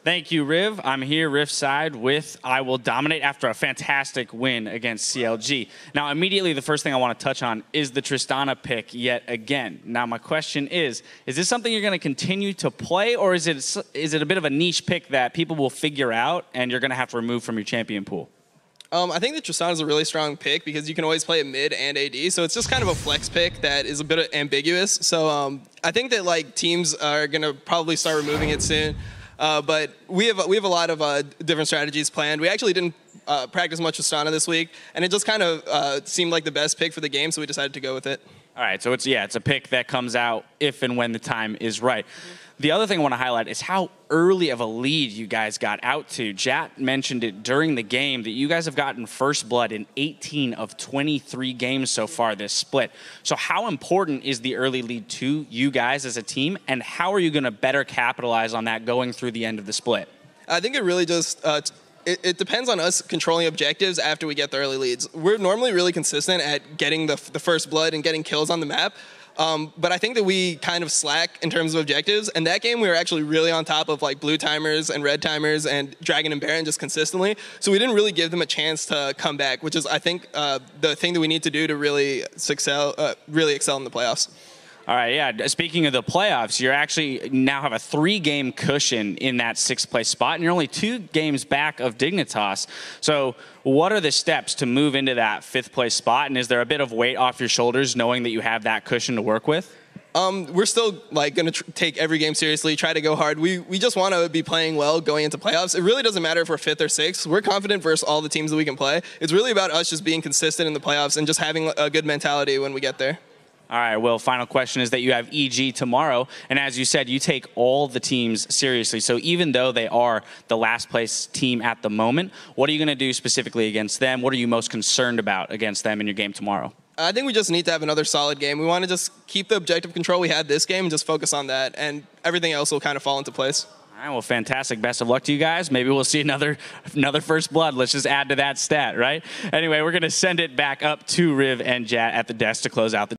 Thank you, Riv. I'm here, Riff side, with I Will Dominate after a fantastic win against CLG. Now, immediately, the first thing I want to touch on is the Tristana pick yet again. Now, my question is this something you're going to continue to play, or is it a bit of a niche pick that people will figure out and you're going to have to remove from your champion pool? I think that Tristana is a really strong pick because you can always play it mid and AD, so it's just kind of a flex pick that is a bit ambiguous. So I think that teams are going to probably start removing it soon. But we have a lot of different strategies planned. We actually didn't practice much with Tristana this week, and it just kind of seemed like the best pick for the game, so we decided to go with it. All right, so it's a pick that comes out if and when the time is right. The other thing I want to highlight is how early of a lead you guys got out to. Jat mentioned it during the game that you guys have gotten first blood in 18 of 23 games so far this split. So how important is the early lead to you guys as a team, and how are you going to better capitalize on that going through the end of the split? I think it really just it depends on us controlling objectives after we get the early leads. We're normally really consistent at getting the first blood and getting kills on the map. But I think that we kind of slack in terms of objectives. And that game, we were actually really on top of blue timers and red timers and Dragon and Baron just consistently. So we didn't really give them a chance to come back, which is, I think, the thing that we need to do to really excel in the playoffs. All right, yeah. Speaking of the playoffs, you actually now have a 3-game cushion in that 6th place spot, and you're only 2 games back of Dignitas. So what are the steps to move into that 5th place spot, and is there a bit of weight off your shoulders knowing that you have that cushion to work with? We're still going to take every game seriously, try to go hard. We just want to be playing well going into playoffs. It really doesn't matter if we're 5th or 6th. We're confident versus all the teams that we can play. It's really about us just being consistent in the playoffs and just having a good mentality when we get there. All right, well, final question is that you have EG tomorrow, and as you said, you take all the teams seriously. So even though they are the last place team at the moment, what are you going to do specifically against them? What are you most concerned about against them in your game tomorrow? I think we just need to have another solid game. We want to just keep the objective control we had this game and just focus on that, and everything else will kind of fall into place. All right, well, fantastic. Best of luck to you guys. Maybe we'll see another first blood. Let's just add to that stat, right? Anyway, we're going to send it back up to Riv and Jat at the desk to close out the